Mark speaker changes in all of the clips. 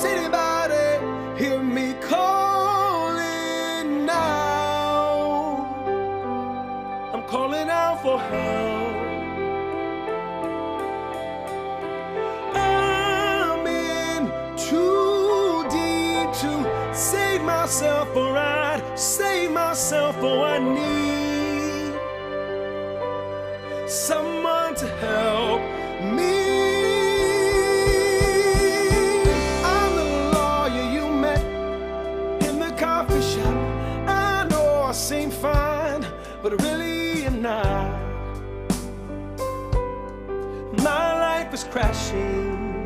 Speaker 1: anybody hear me calling now? I'm calling out for help. I'm in too deep to save myself, or I'd save myself. Oh, I need someone to help me. I'm the lawyer you met in the coffee shop. I know I seem fine, but really am not. My life is crashing.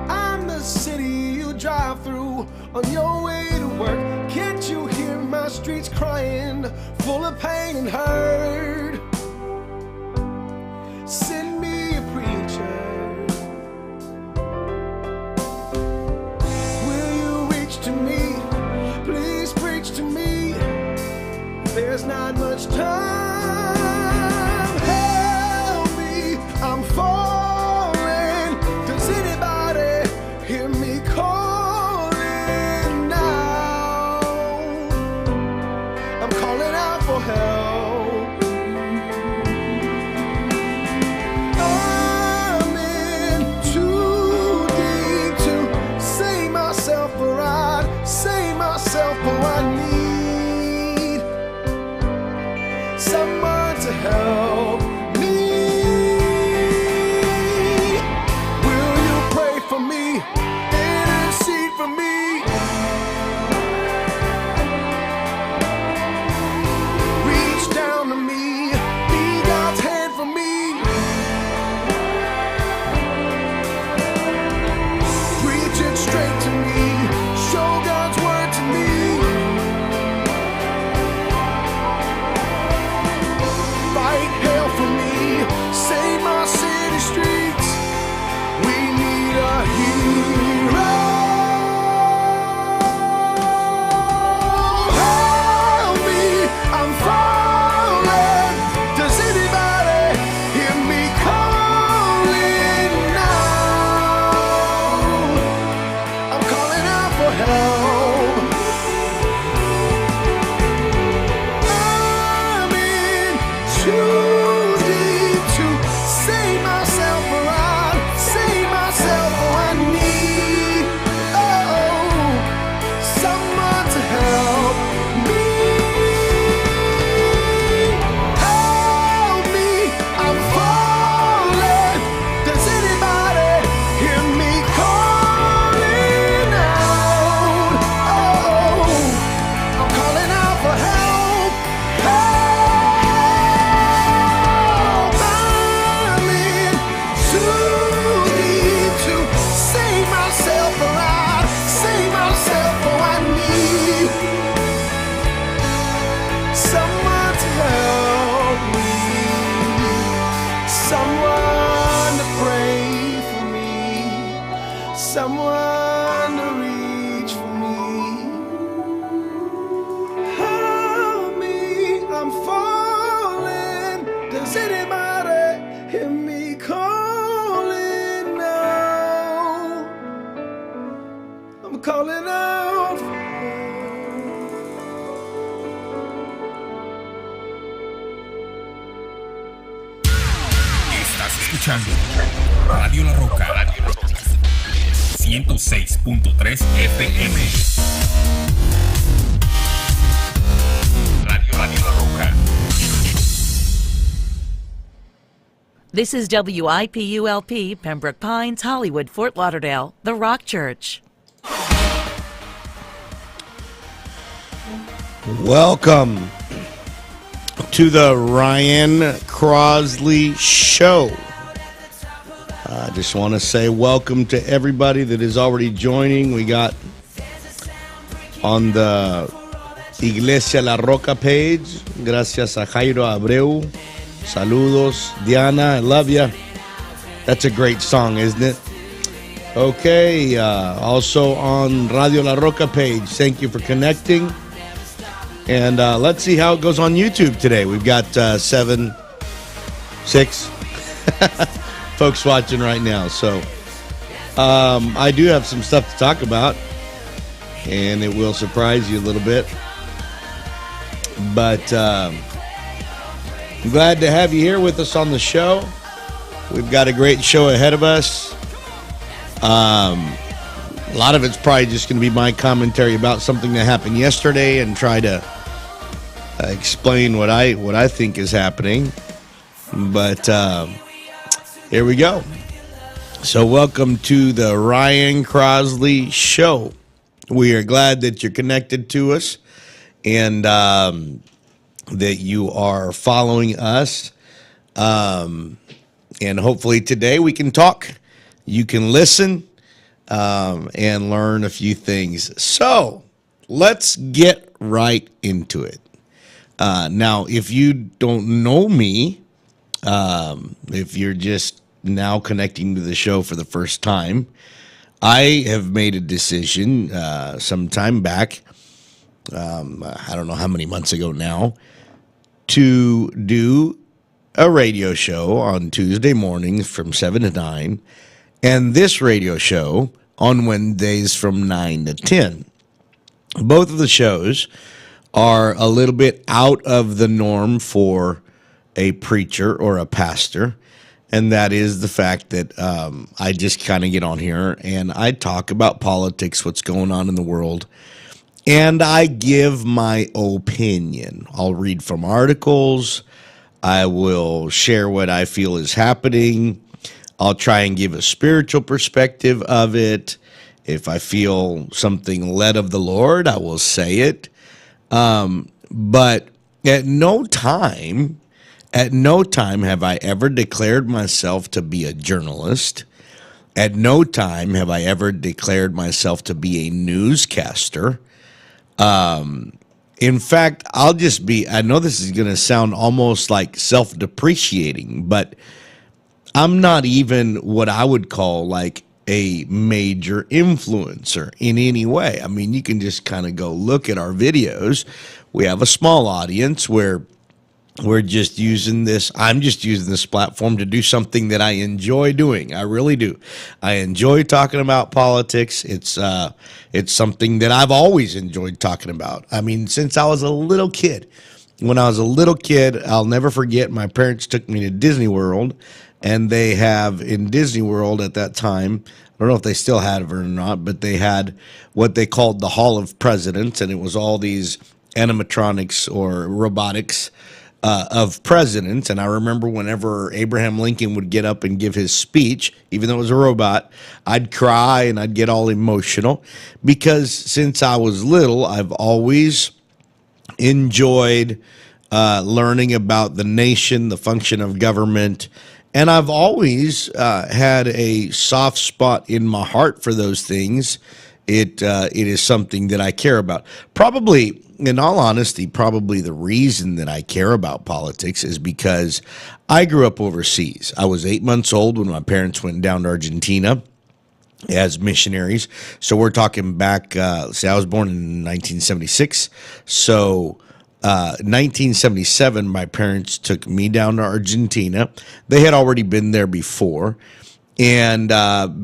Speaker 1: I'm the city you drive through on your way to work. Can't you hear my streets crying, full of pain and hurt? Send me a preacher. Will you reach to me? Please preach to me. There's not much time. Help me, I'm falling. Does anybody hear me calling now? I'm calling out for help. I'm in too deep to save myself, or I'd save myself. Oh, I need someone to help me. Will you pray for me? Intercede for me. Reach down to me. Be God's hand for me. Preach it straight to me. Show God's word to me. Fight hell for me. Save my city streets. We need a hero. Help me, I'm falling. Does anybody hear me calling now? I'm calling out for help. I'm in too deep to save myself, or I'd save myself. Oh, I need someone to help me. Help me, I'm falling. Does anybody hear me calling out? Oh, I'm calling out for help. Help! I'm in too deep to save myself, or I'd save myself. Oh, I need someone to help me, someone to pray for me, someone to reach for me. Help me, I'm falling. Does anybody hear me calling now? I'm calling out for help.
Speaker 2: Estás escuchando Radio La Roca 106.3 FM. Radio La Roca.
Speaker 3: This is WIPULP, Pembroke Pines, Hollywood, Fort Lauderdale, The Rock Church.
Speaker 4: Welcome to the Ryan Crossley Show. I just want to say welcome to everybody that is already joining. We got on the Iglesia La Roca page. Gracias a Jairo Abreu. Saludos, Diana. I love ya. That's a great song, isn't it? Okay. Also on Radio La Roca page. Thank you for connecting. And let's see how it goes on YouTube today. We've got 6 folks watching right now. So I do have some stuff to talk about, and it will surprise you a little bit. But I'm glad to have you here with us on the show. We've got a great show ahead of us. A lot of it's probably just going to be my commentary about something that happened yesterday and try to explain what I think is happening. But here we go. So welcome to the Ryan Crossley Show. We are glad that you're connected to us and that you are following us. And hopefully today we can talk. You can listen and learn a few things. So let's get right into it. Now, if you don't know me, if you're just now connecting to the show for the first time, I have made a decision some time back, I don't know how many months ago now, to do a radio show on Tuesday mornings from 7 to 9, and this radio show on Wednesdays from 9 to 10. Both of the shows are a little bit out of the norm for a preacher or a pastor, and that is the fact that I just kind of get on here and I talk about politics, what's going on in the world, and I give my opinion. I'll read from articles. I will share what I feel is happening. I'll try and give a spiritual perspective of it. If I feel something led of the Lord, I will say it. But at no time have I ever declared myself to be a journalist. At no time have I ever declared myself to be a newscaster. In fact, I know this is going to sound almost like self-depreciating, but I'm not even what I would call like a major influencer in any way. I mean, you can just kind of go look at our videos. We have a small audience where I'm just using this platform to do something that I enjoy doing. I really do. I enjoy talking about politics. It's something that I've always enjoyed talking about. I mean, since I was a little kid. When I was a little kid, I'll never forget, my parents took me to Disney World, and they have in Disney World at that time, I don't know if they still had it or not, but they had what they called the Hall of Presidents, and it was all these animatronics or robotics of presidents. And I remember whenever Abraham Lincoln would get up and give his speech, even though it was a robot, I'd cry and I'd get all emotional because since I was little, I've always enjoyed learning about the nation, the function of government, and I've always had a soft spot in my heart for those things. It is something that I care about. Probably, in all honesty, probably the reason that I care about politics is because I grew up overseas. I was 8 months old when my parents went down to Argentina as missionaries. So we're talking back, I was born in 1976. So 1977, my parents took me down to Argentina. They had already been there before. And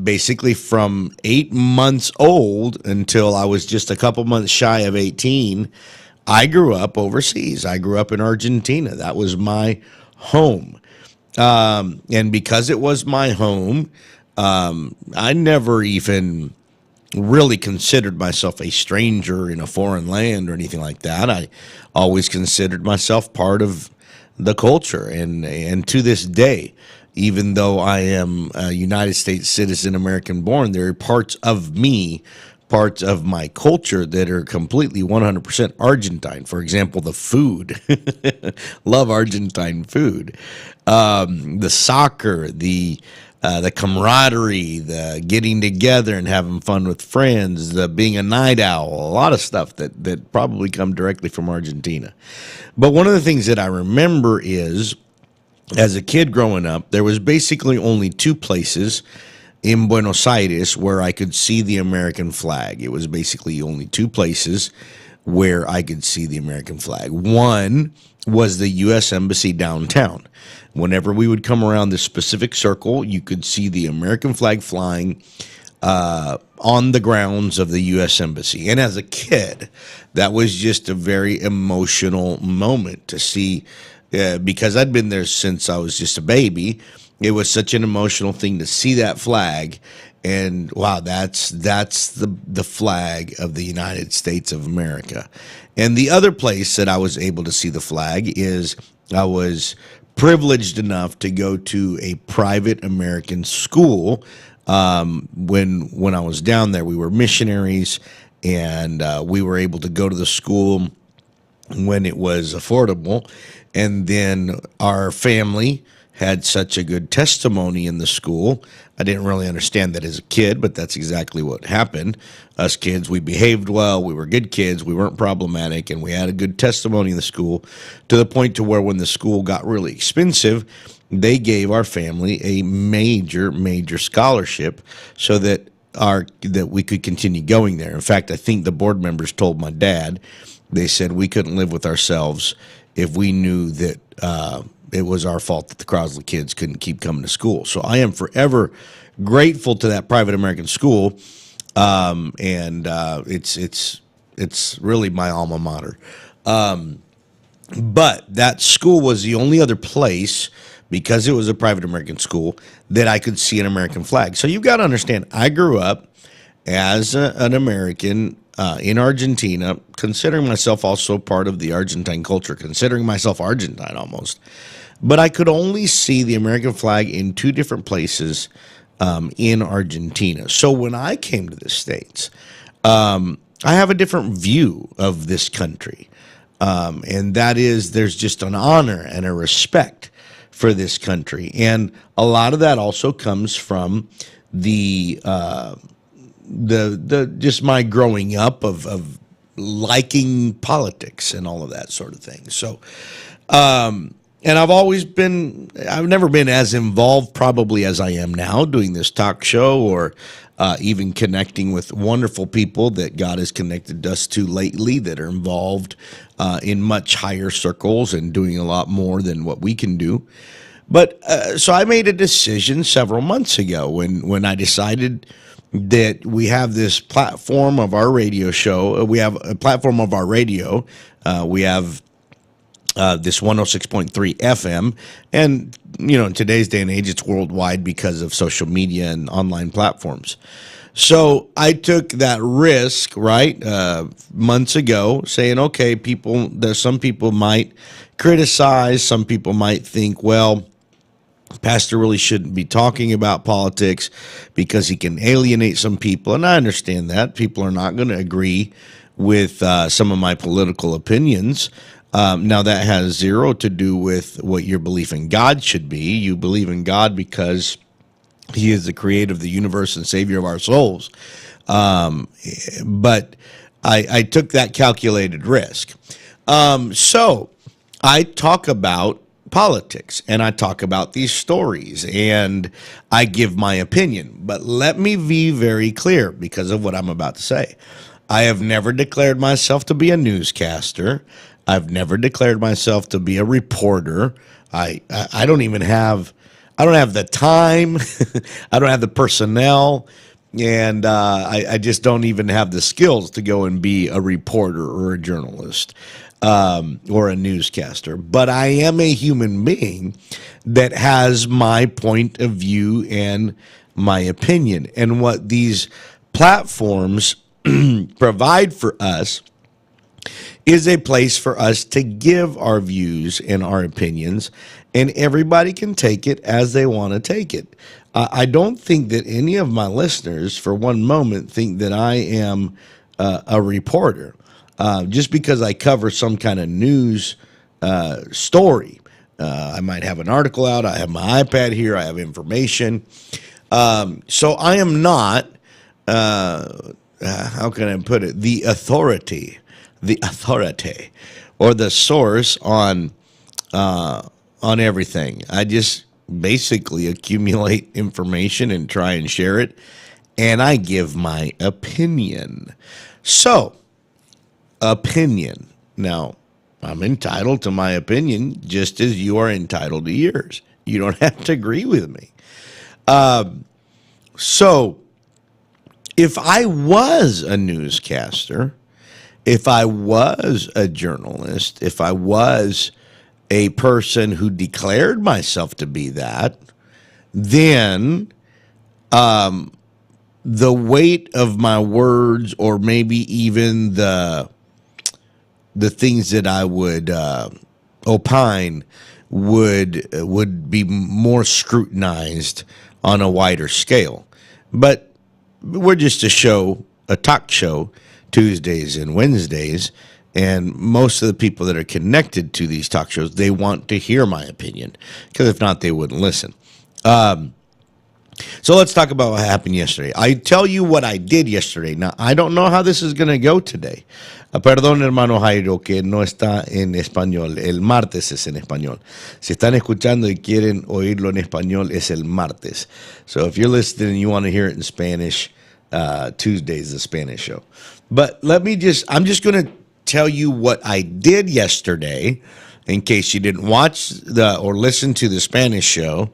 Speaker 4: basically from 8 months old until I was just a couple months shy of 18, I grew up overseas. I grew up in Argentina. That was my home. And because it was my home, I never even really considered myself a stranger in a foreign land or anything like that. I always considered myself part of the culture. And to this day, even though I am a United States citizen, American born, there are parts of me, parts of my culture that are completely 100% Argentine. For example, the food. Love Argentine food. The soccer, the camaraderie, the getting together and having fun with friends, the being a night owl, a lot of stuff that probably come directly from Argentina. But one of the things that I remember is, as a kid growing up, there was basically only two places in Buenos Aires where I could see the American flag. It was basically only two places. where I could see the American flag. One was the U.S. Embassy downtown. Whenever we would come around this specific circle, you could see the American flag flying on the grounds of the U.S. Embassy. And as a kid, that was just a very emotional moment to see, because I'd been there since I was just a baby. It was such an emotional thing to see that flag. And wow, that's the flag of the United States of America. And the other place that I was able to see the flag is I was privileged enough to go to a private American school. When I was down there, we were missionaries, and we were able to go to the school when it was affordable. And then our family had such a good testimony in the school. I didn't really understand that as a kid, but that's exactly what happened. Us kids, we behaved well. We were good kids. We weren't problematic, and we had a good testimony in the school, to the point to where when the school got really expensive, they gave our family a major scholarship so that we could continue going there. In fact, I think the board members told my dad, they said we couldn't live with ourselves if we knew that it was our fault that the Crossley kids couldn't keep coming to school. So I am forever grateful to that private American school, and it's really my alma mater. But that school was the only other place, because it was a private American school, that I could see an American flag. So you've got to understand, I grew up as an American in Argentina, considering myself also part of the Argentine culture, considering myself Argentine almost. But I could only see the American flag in two different places in Argentina. So when I came to the States, I have a different view of this country. And that is, there's just an honor and a respect for this country. And a lot of that also comes from the just my growing up of liking politics and all of that sort of thing. So, and I've never been as involved probably as I am now doing this talk show, or even connecting with wonderful people that God has connected us to lately that are involved in much higher circles and doing a lot more than what we can do. But so I made a decision several months ago when I decided that we have this platform of our radio show. We have a platform of our radio. We have this 106.3 FM. And, in today's day and age, it's worldwide because of social media and online platforms. So I took that risk, right, months ago, saying, okay, some people might criticize, some people might think, well, pastor really shouldn't be talking about politics because he can alienate some people. And I understand that. People are not going to agree with some of my political opinions. Now, that has zero to do with what your belief in God should be. You believe in God because he is the creator of the universe and savior of our souls. But I took that calculated risk. So I talk about politics, and I talk about these stories, and I give my opinion. But let me be very clear because of what I'm about to say. I have never declared myself to be a newscaster. I've never declared myself to be a reporter. I don't have the time. I don't have the personnel, and I just don't even have the skills to go and be a reporter or a journalist. Or a newscaster, but I am a human being that has my point of view and my opinion. And what these platforms provide for us is a place for us to give our views and our opinions, and everybody can take it as they want to take it. I don't think that any of my listeners for one moment think that I am a reporter. Just because I cover some kind of news story. I might have an article out. I have my iPad here. I have information. So I am not, how can I put it, the authority, or the source on everything. I just basically accumulate information and try and share it, and I give my opinion. So opinion. Now, I'm entitled to my opinion just as you are entitled to yours. You don't have to agree with me. So, if I was a newscaster, if I was a journalist, if I was a person who declared myself to be that, then the weight of my words, or maybe even the things that I would opine, would be more scrutinized on a wider scale. But we're just a talk show, Tuesdays and Wednesdays, and most of the people that are connected to these talk shows, they want to hear my opinion, because if not, they wouldn't listen. So let's talk about what happened yesterday. I tell you what I did yesterday. Now, I don't know how this is going to go today. Perdón, hermano Jairo, que no está en español. El martes es en español. Si están escuchando y quieren oírlo en español, es el martes. So if you're listening and you want to hear it in Spanish, Tuesday is the Spanish show. But I'm just going to tell you what I did yesterday, in case you didn't watch or listen to the Spanish show,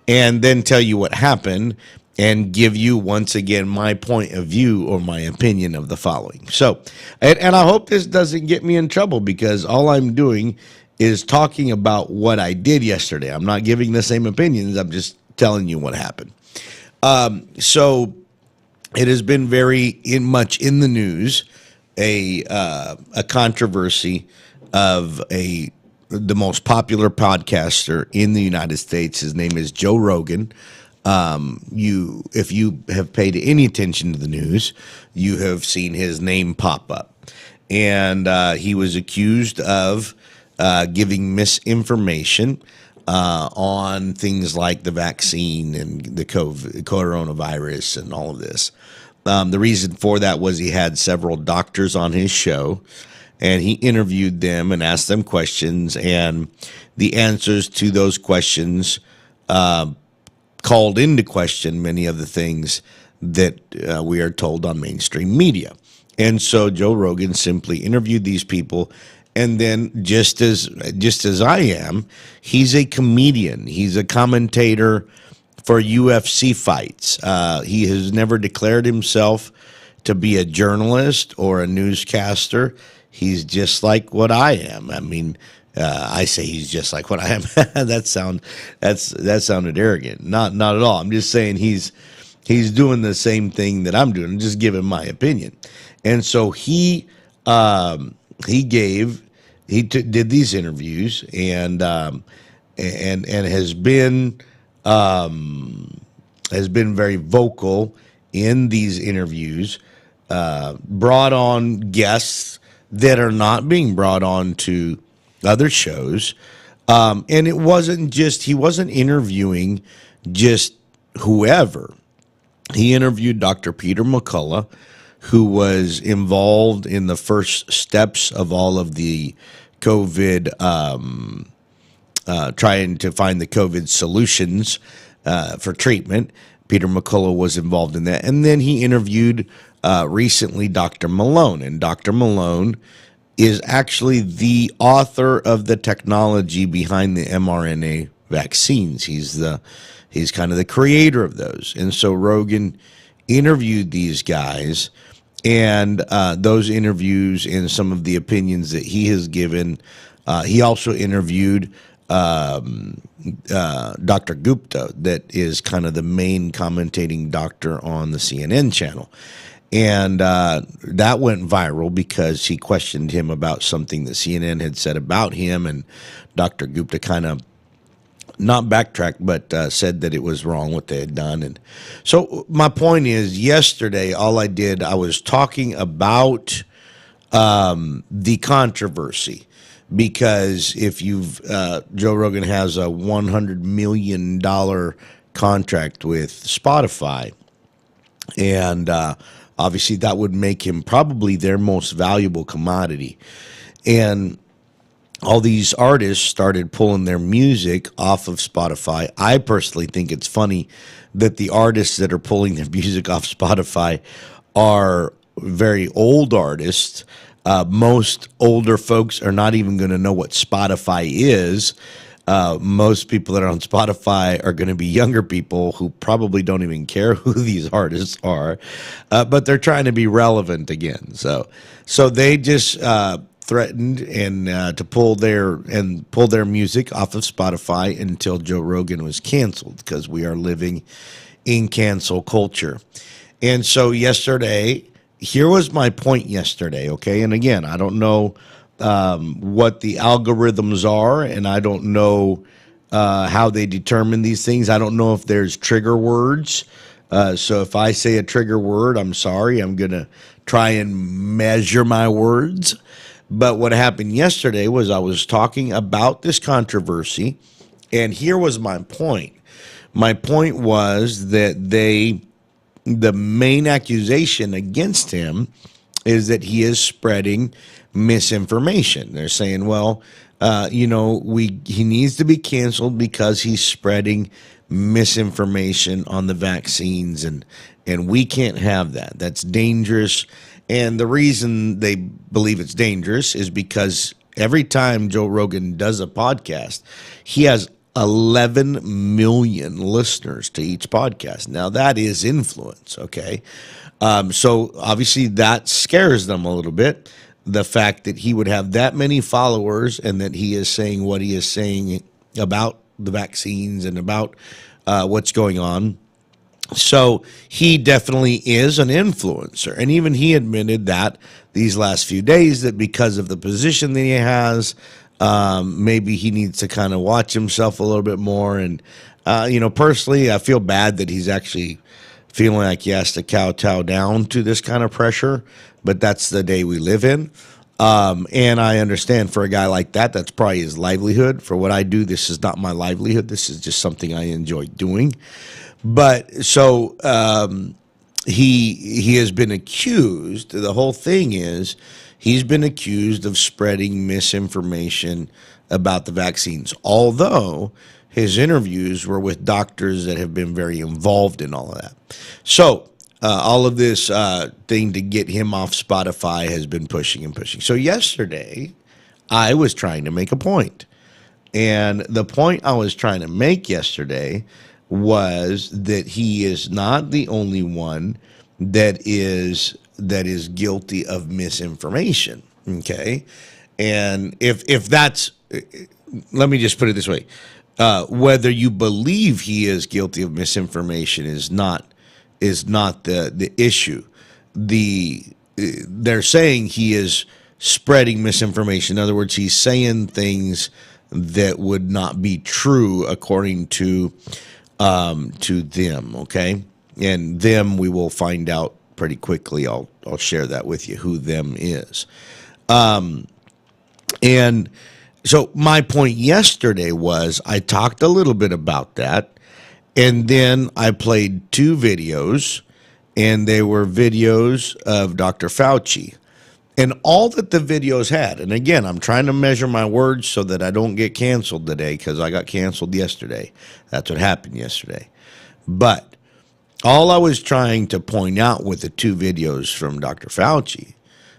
Speaker 4: and then tell you what happened and give you, once again, my point of view or my opinion of the following. So, and I hope this doesn't get me in trouble, because all I'm doing is talking about what I did yesterday. I'm not giving the same opinions. I'm just telling you what happened. So it has been very much in the news, a controversy of the most popular podcaster in the United States. His name is Joe Rogan. If you have paid any attention to the news, you have seen his name pop up. And he was accused of giving misinformation on things like the vaccine and the coronavirus and all of this. The reason for that was he had several doctors on his show, and he interviewed them and asked them questions, and the answers to those questions called into question many of the things that we are told on mainstream media. And so Joe Rogan simply interviewed these people, and then just as I am, he's a comedian. He's a commentator for UFC fights. He has never declared himself to be a journalist or a newscaster. He's just like what I am. I mean, I say he's just like what I am. that sounded arrogant. Not at all. I'm just saying he's doing the same thing that I'm doing. I'm just giving my opinion. And so he did these interviews and has been very vocal in these interviews. Brought on guests that are not being brought on to other shows. And it wasn't just, he wasn't interviewing just whoever. He interviewed Dr. Peter McCullough, who was involved in the first steps of all of the COVID, trying to find the COVID solutions for treatment. Peter McCullough was involved in that. And then he interviewed recently Dr. Malone. And Dr. Malone is actually the author of the technology behind the mRNA vaccines. He's kind of the creator of those. And so Rogan interviewed these guys, and those interviews and some of the opinions that he has given. He also interviewed Dr. Gupta, that is kind of the main commentating doctor on the CNN channel. And that went viral because he questioned him about something that CNN had said about him, and Dr. Gupta kind of not backtracked, but said that it was wrong what they had done. And so my point is, yesterday, I was talking about the controversy, because if Joe Rogan has a $100 million contract with Spotify, and obviously that would make him probably their most valuable commodity. And all these artists started pulling their music off of Spotify. I personally think it's funny that the artists that are pulling their music off Spotify are very old artists Most older folks are not even going to know what Spotify is. Most people that are on Spotify are going to be younger people who probably don't even care who these artists are, but they're trying to be relevant again. So they just threatened and to pull their music off of Spotify until Joe Rogan was canceled, because we are living in cancel culture. And so yesterday, here was my point yesterday, okay? And again, I don't know what the algorithms are, and I don't know how they determine these things. I don't know if there's trigger words. So if I say a trigger word, I'm sorry. I'm going to try and measure my words. But what happened yesterday was I was talking about this controversy, and here was my point. My point was that the main accusation against him is that he is spreading misinformation. They're saying, well, he needs to be canceled because he's spreading misinformation on the vaccines, and we can't have that. That's dangerous. And the reason they believe it's dangerous is because every time Joe Rogan does a podcast, he has 11 million listeners to each podcast. Now, that is influence, okay? So obviously that scares them a little bit, the fact that he would have that many followers and that he is saying what he is saying about the vaccines and about what's going on. So he definitely is an influencer. And even he admitted that these last few days, that because of the position that he has, maybe he needs to kind of watch himself a little bit more. And, personally, I feel bad that he's actually feeling like he has to kowtow down to this kind of pressure, but that's the day we live in. And I understand for a guy like that, that's probably his livelihood. For what I do, this is not my livelihood. This is just something I enjoy doing. But so he has been accused. The whole thing is he's been accused of spreading misinformation about the vaccines, although his interviews were with doctors that have been very involved in all of that. So all of this thing to get him off Spotify has been pushing and pushing. So yesterday, I was trying to make a point. And the point I was trying to make yesterday was that he is not the only one that is guilty of misinformation, okay? And if that's, let me just put it this way, whether you believe he is guilty of misinformation is not the issue. They're saying he is spreading misinformation. In other words, he's saying things that would not be true according to them, okay? And them we will find out pretty quickly. I'll share that with you, who them is. And so my point yesterday was I talked a little bit about that, and then I played two videos, and they were videos of Dr. Fauci. And all that the videos had, and again, I'm trying to measure my words so that I don't get canceled today, because I got canceled yesterday. That's what happened yesterday. But all I was trying to point out with the two videos from Dr. Fauci,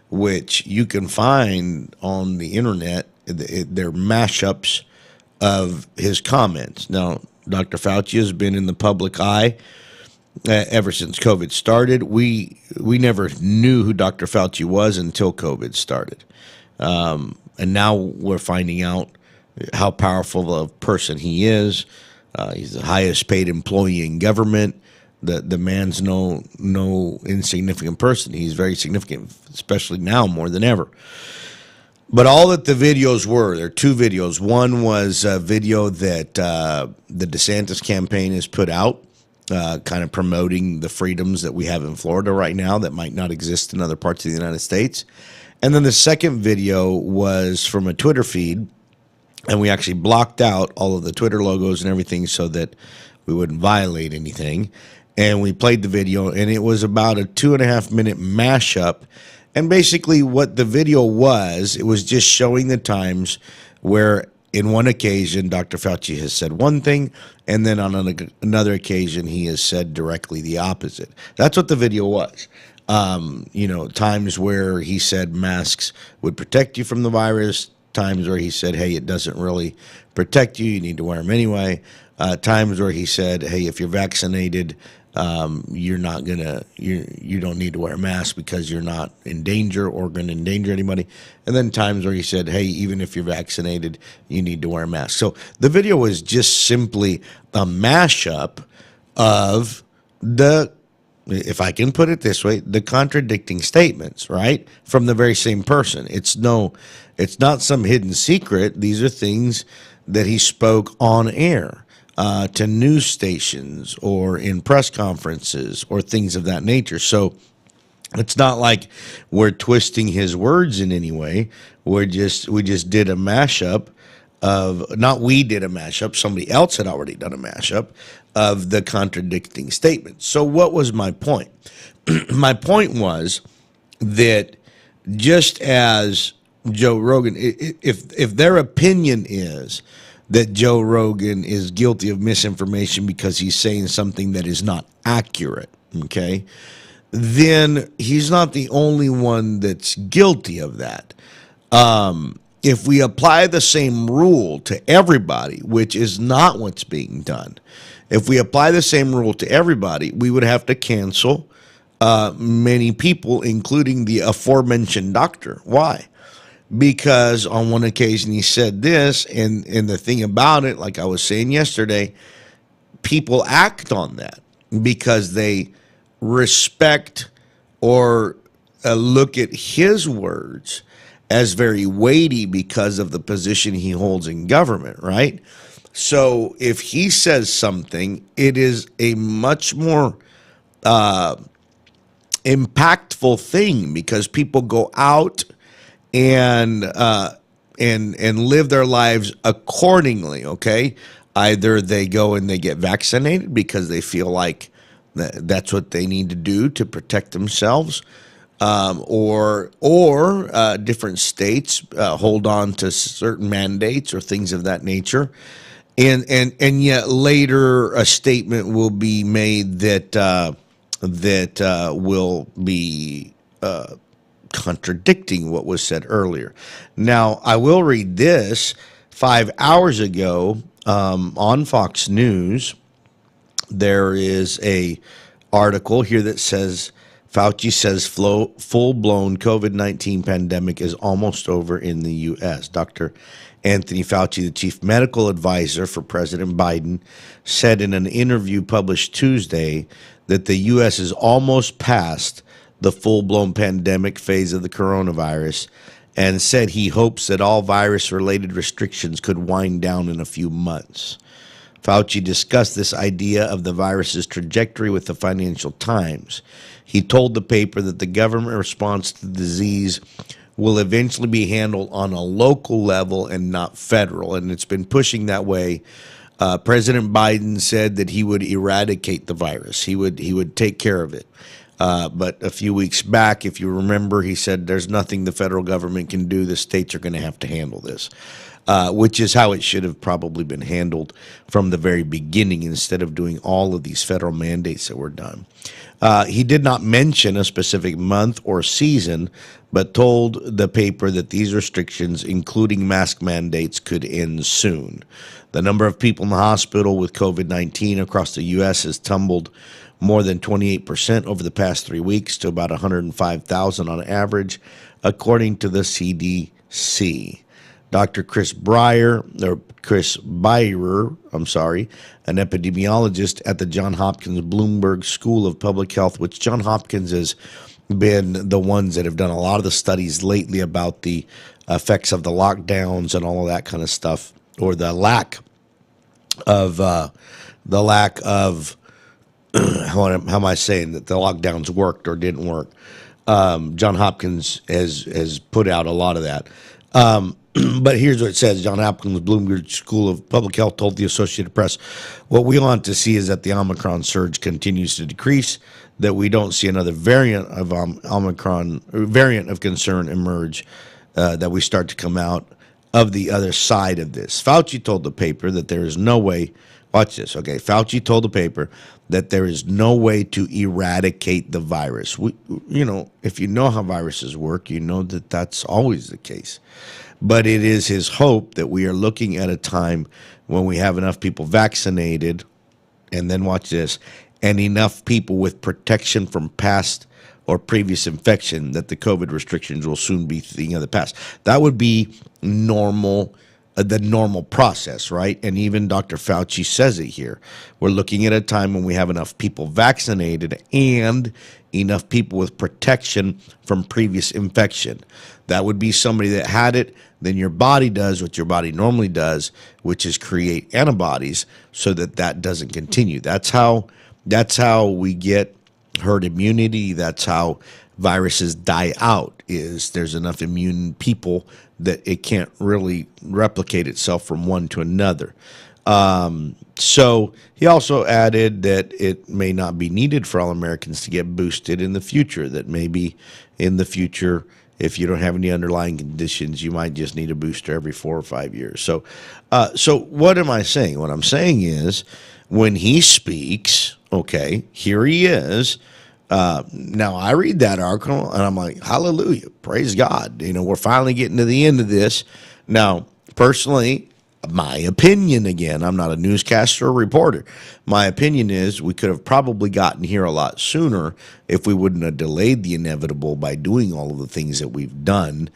Speaker 4: which you can find on the internet, they're mashups of his comments. Now, Dr. Fauci has been in the public eye ever since COVID started. We never knew who Dr. Fauci was until COVID started. And now we're finding out how powerful of a person he is. He's the highest paid employee in government. The man's no insignificant person. He's very significant, especially now more than ever. But all that the videos were, there are two videos. One was a video that the DeSantis campaign has put out, kind of promoting the freedoms that we have in Florida right now that might not exist in other parts of the United States. And then the second video was from a Twitter feed, and we actually blocked out all of the Twitter logos and everything so that we wouldn't violate anything. And we played the video, and it was about a 2.5-minute mashup. And basically what the video was, it was just showing the times where in one occasion Dr. Fauci has said one thing, and then on another occasion he has said directly the opposite. That's what the video was. Times where he said masks would protect you from the virus, times where he said, hey, it doesn't really protect you, you need to wear them anyway, times where he said, hey, if you're vaccinated, you don't need to wear a mask because you're not in danger or going to endanger anybody. And then times where he said, hey, even if you're vaccinated, you need to wear a mask. So the video was just simply a mashup of if I can put it this way, the contradicting statements, right, from the very same person. It's not some hidden secret. These are things that he spoke on air to news stations or in press conferences or things of that nature. So it's not like we're twisting his words in any way. We just did a mashup somebody else had already done a mashup of the contradicting statements. So what was my point? My point was that just as Joe Rogan, if their opinion is that Joe Rogan is guilty of misinformation because he's saying something that is not accurate, okay, then he's not the only one that's guilty of that. If we apply the same rule to everybody, which is not what's being done, if we apply the same rule to everybody, we would have to cancel many people, including the aforementioned doctor. Why? Because on one occasion he said this, and the thing about it, like I was saying yesterday, people act on that because they respect or look at his words as very weighty because of the position he holds in government, right? So if he says something, it is a much more impactful thing because people go out and live their lives accordingly, okay? Either they go and they get vaccinated because they feel like that's what they need to do to protect themselves, or different states hold on to certain mandates or things of that nature, and yet later a statement will be made that will be contradicting what was said earlier. Now, I will read this. 5 hours ago on Fox News, there is a article here that says, Fauci says full-blown COVID-19 pandemic is almost over in the U.S. Dr. Anthony Fauci, the chief medical advisor for President Biden, said in an interview published Tuesday that the U.S. is almost past the full-blown pandemic phase of the coronavirus, and said he hopes that all virus-related restrictions could wind down in a few months. Fauci discussed this idea of the virus's trajectory with the Financial Times. He told the paper that the government response to the disease will eventually be handled on a local level and not federal, and it's been pushing that way. President Biden said that he would eradicate the virus. He would take care of it. But a few weeks back, if you remember, he said there's nothing the federal government can do. The states are going to have to handle this, which is how it should have probably been handled from the very beginning instead of doing all of these federal mandates that were done. He did not mention a specific month or season, but told the paper that these restrictions, including mask mandates, could end soon. The number of people in the hospital with COVID-19 across the U.S. has tumbled more than 28% over the past 3 weeks to about 105,000 on average, according to the CDC. Dr. Chris Byer, an epidemiologist at the Johns Hopkins Bloomberg School of Public Health, which Johns Hopkins has been the ones that have done a lot of the studies lately about the effects of the lockdowns and all of that kind of stuff, or the lack of how am I saying that the lockdowns worked or didn't work? Johns Hopkins has put out a lot of that. But here's what it says. Johns Hopkins Bloomberg School of Public Health told the Associated Press, what we want to see is that the Omicron surge continues to decrease, that we don't see another variant of Omicron, variant of concern emerge, that we start to come out of the other side of this. Fauci told the paper that there is no way, watch this, okay? Fauci told the paper that there is no way to eradicate the virus. If you know how viruses work, you know that that's always the case. But it is his hope that we are looking at a time when we have enough people vaccinated, and then watch this, and enough people with protection from past or previous infection that the COVID restrictions will soon be a thing of the past. That would be normal, the normal process, right? And even Dr. Fauci says it here. We're looking at a time when we have enough people vaccinated and enough people with protection from previous infection. That would be somebody that had it, then your body does what your body normally does, which is create antibodies so that that doesn't continue. That's how we get herd immunity. That's how viruses die out, is there's enough immune people that it can't really replicate itself from one to another. So he also added that it may not be needed for all Americans to get boosted in the future, that maybe in the future, if you don't have any underlying conditions, you might just need a booster every 4 or 5 years. So what am I saying? What I'm saying is, when he speaks, okay, here he is. Now I read that article and I'm like, hallelujah, praise God. We're finally getting to the end of this. Now, personally, my opinion, again, I'm not a newscaster or reporter. My opinion is we could have probably gotten here a lot sooner if we wouldn't have delayed the inevitable by doing all of the things that we've done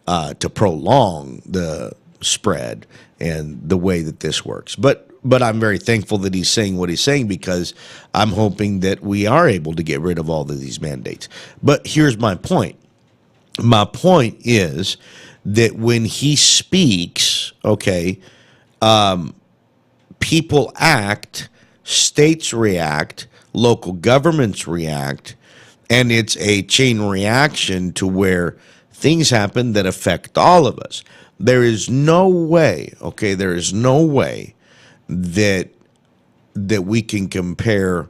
Speaker 4: to prolong the spread and the way that this works. But I'm very thankful that he's saying what he's saying, because I'm hoping that we are able to get rid of all of these mandates. But here's my point. My point is that when he speaks, okay, people act, states react, local governments react, and it's a chain reaction to where things happen that affect all of us. There is no way, okay, there is no way that we can compare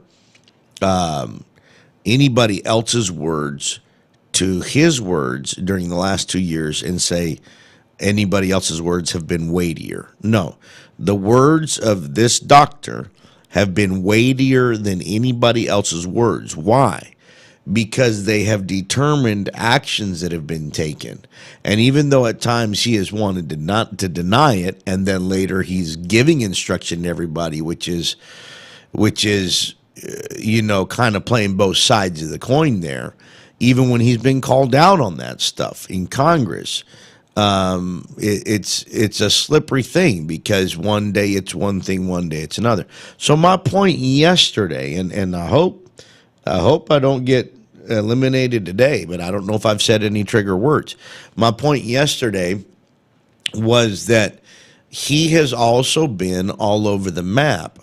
Speaker 4: anybody else's words to his words during the last 2 years and say anybody else's words have been weightier. No, the words of this doctor have been weightier than anybody else's words. Why? Because they have determined actions that have been taken. And even though at times he has wanted to deny it, and then later he's giving instruction to everybody, which is kind of playing both sides of the coin there, even when he's been called out on that stuff in Congress, it's a slippery thing, because one day it's one thing, one day it's another. So my point yesterday, and I hope I don't get eliminated today, but I don't know if I've said any trigger words. My point yesterday was that he has also been all over the map.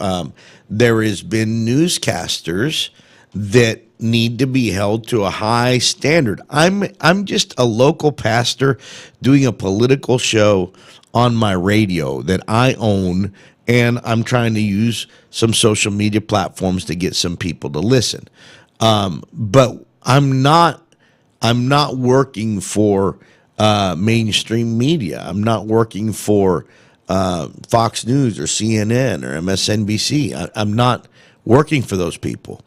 Speaker 4: There has been newscasters that need to be held to a high standard. I'm just a local pastor doing a political show on my radio that I own, and I'm trying to use some social media platforms to get some people to listen. But I'm not working for mainstream media. I'm not working for Fox News or CNN or MSNBC. I'm not working for those people.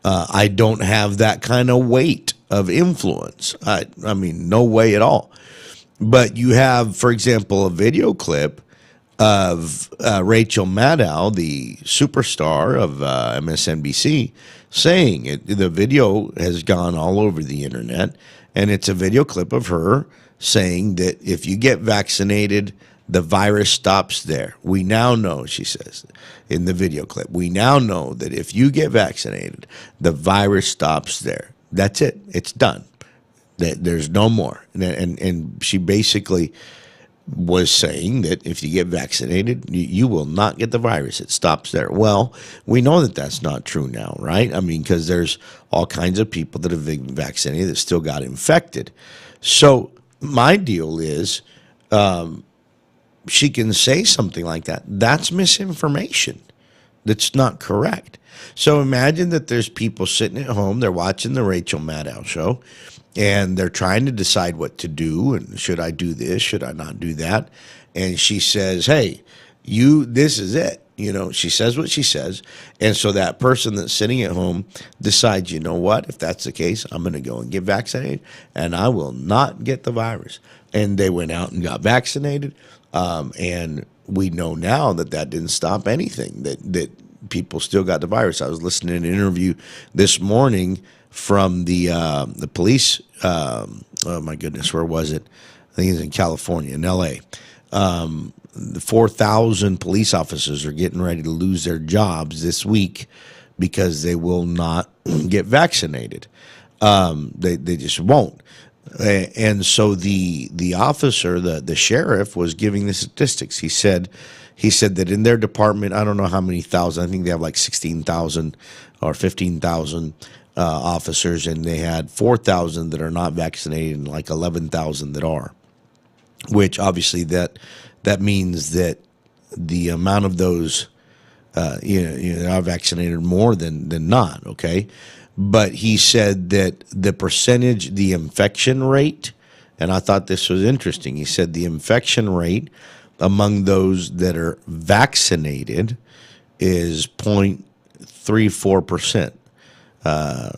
Speaker 4: I don't have that kind of weight of influence. I mean, no way at all. But you have, for example, a video clip of Rachel Maddow, the superstar of MSNBC, saying it. The video has gone all over the internet, and it's a video clip of her saying that if you get vaccinated, the virus stops there. We now know, she says in the video clip, we now know that if you get vaccinated, the virus stops there. That's it. It's done. There's no more. And she basically was saying that if you get vaccinated, you will not get the virus. It stops there. Well, we know that that's not true now, right? I mean, because there's all kinds of people that have been vaccinated that still got infected. So my deal is, she can say something like that. That's misinformation. That's not correct. So imagine that there's people sitting at home, they're watching the Rachel Maddow show, and they're trying to decide what to do, and should I do this, should I not do that? and she says, "Hey, this is it." She says what she says, and so that person that's sitting at home decides, you know what? If that's the case, I'm going to go and get vaccinated, and I will not get the virus. And they went out and got vaccinated, and we know now that didn't stop anything. That people still got the virus. I was listening to an interview this morning from the police. Oh my goodness, where was it? I think it's in California, in L.A. The 4,000 police officers are getting ready to lose their jobs this week because they will not get vaccinated. They just won't. And so the officer, the sheriff, was giving the statistics. He said that in their department, I don't know how many thousand. I think they have like 16,000 or 15,000 officers, and they had 4,000 that are not vaccinated and like 11,000 that are. Which obviously that means that the amount of those are vaccinated more than not. Okay, but he said that the percentage, the infection rate, and I thought this was interesting. He said the infection rate among those that are vaccinated is 0.34%. So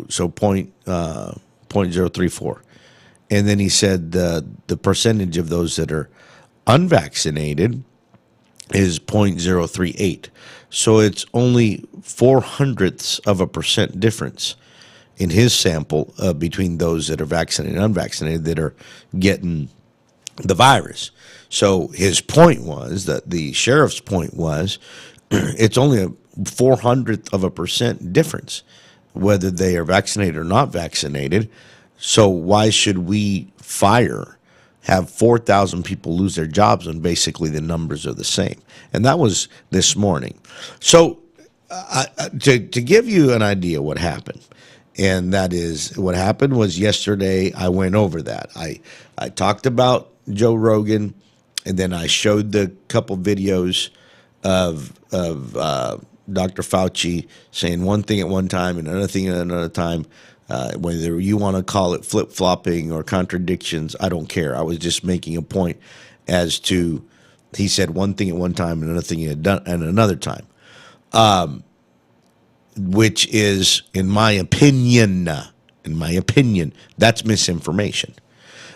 Speaker 4: 0.034. And then he said the percentage of those that are unvaccinated is 0.038. So it's only 0.04% difference in his sample between those that are vaccinated and unvaccinated that are getting the virus. So his point was, that the sheriff's point was, it's only a 0.04% difference whether they are vaccinated or not vaccinated. So why should we have 4,000 people lose their jobs when basically the numbers are the same? And that was this morning. So to give you an idea what happened, and that is what happened was yesterday I went over that. I talked about Joe Rogan, and then I showed the couple videos of Dr. Fauci saying one thing at one time and another thing at another time. Whether you want to call it flip-flopping or contradictions, I don't care. I was just making a point as to he said one thing at one time and another thing at another time, which is, in my opinion, that's misinformation.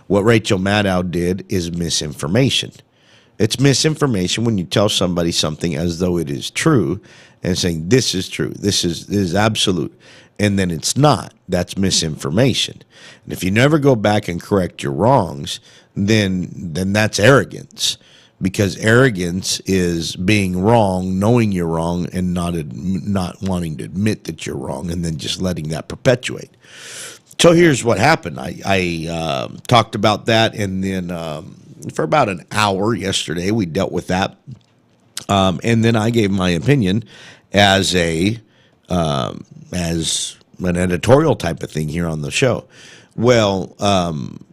Speaker 4: What Rachel Maddow did is misinformation. It's misinformation when you tell somebody something as though it is true and saying this is true, this is absolute, and then it's not. That's misinformation. And if you never go back and correct your wrongs, then that's arrogance, because arrogance is being wrong, knowing you're wrong, and not wanting to admit that you're wrong, and then just letting that perpetuate. So here's what happened. I talked about that, and then for about an hour yesterday, we dealt with that. And then I gave my opinion as an editorial type of thing here on the show. Well,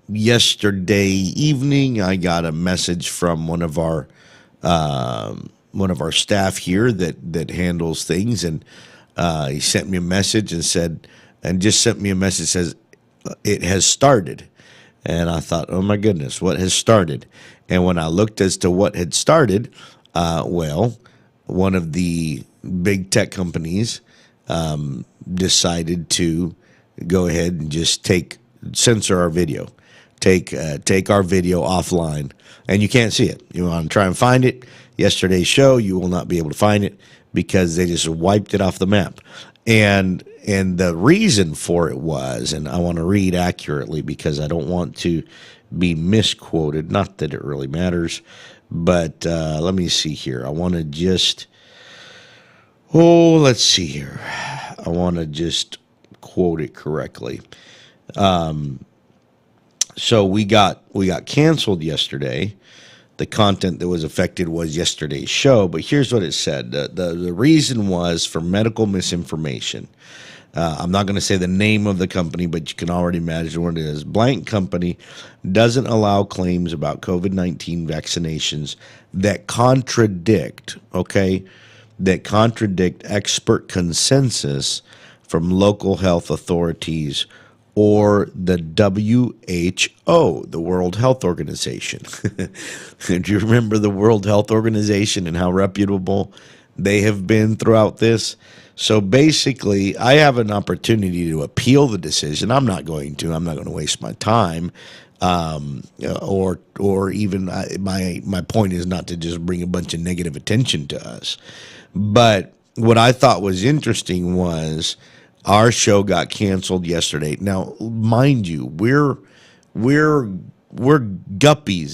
Speaker 4: yesterday evening, I got a message from one of our staff here that handles things, and he sent me a message and said it has started. And I thought, oh my goodness, what has started? And when I looked as to what had started, one of the big tech companies decided to go ahead and just censor our video, take our video offline, and you can't see it. You want to try and find it, yesterday's show, you will not be able to find it because they just wiped it off the map. And the reason for it was, and I want to read accurately because I don't want to be misquoted, not that it really matters, but let me see here. I want to just, let's see here. I want to just quote it correctly. So we got canceled yesterday. The content that was affected was yesterday's show, but here's what it said. The reason was for medical misinformation. I'm not going to say the name of the company, but you can already imagine what it is. Blank company doesn't allow claims about COVID-19 vaccinations that contradict expert consensus from local health authorities or the WHO, the World Health Organization. Do you remember the World Health Organization and how reputable they have been throughout this? So basically, I have an opportunity to appeal the decision. I'm not going to. I'm not going to waste my time. Or even my point is not to just bring a bunch of negative attention to us. But what I thought was interesting was our show got canceled yesterday. Now, mind you, we're guppies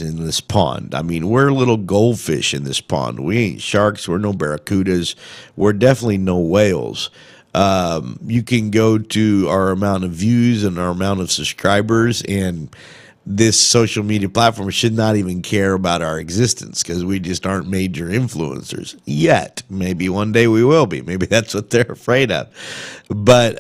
Speaker 4: in this pond. I mean, we're little goldfish in this pond. We ain't sharks. We're no barracudas. We're definitely no whales. You can go to our amount of views and our amount of subscribers, and this social media platform should not even care about our existence because we just aren't major influencers yet. Maybe one day we will be. Maybe that's what they're afraid of. But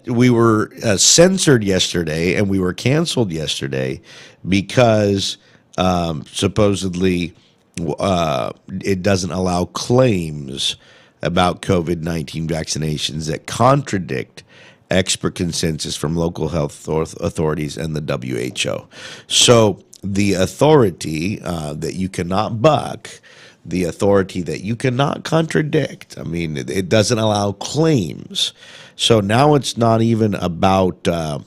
Speaker 4: we were censored yesterday, and we were canceled yesterday because supposedly it doesn't allow claims about COVID-19 vaccinations that contradict expert consensus from local health authorities and the WHO. So the authority that you cannot buck, the authority that you cannot contradict, I mean, it doesn't allow claims. So now it's not even about an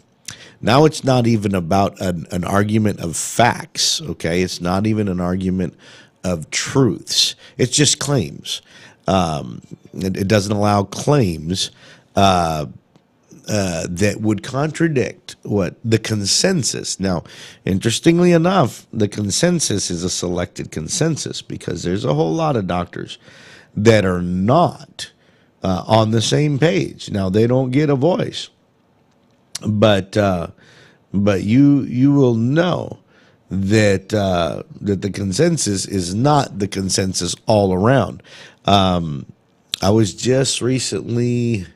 Speaker 4: argument of facts, okay? It's not even an argument of truths. It's just claims. It doesn't allow claims that would contradict what the consensus. Now, interestingly enough, the consensus is a selected consensus because there's a whole lot of doctors that are not on the same page. Now, they don't get a voice, but you will know that that the consensus is not the consensus all around. I was just recently.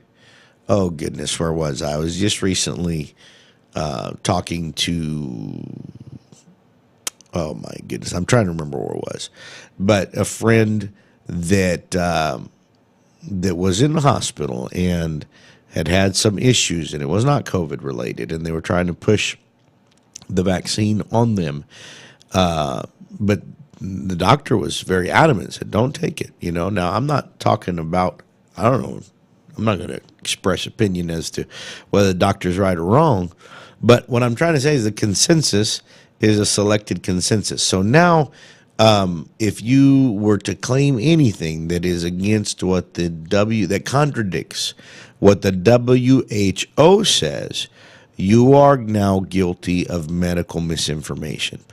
Speaker 4: Oh, goodness, where was I? I was just recently talking to, oh, my goodness, I'm trying to remember where it was. But a friend that that was in the hospital and had some issues, and it was not COVID related, and they were trying to push the vaccine on them. But the doctor was very adamant, said, don't take it. You know, now I'm not talking about, I don't know, I'm not going to express opinion as to whether the doctor's right or wrong, but what I'm trying to say is the consensus is a selected consensus. So now, if you were to claim anything that is against what that contradicts what the WHO says, you are now guilty of medical misinformation.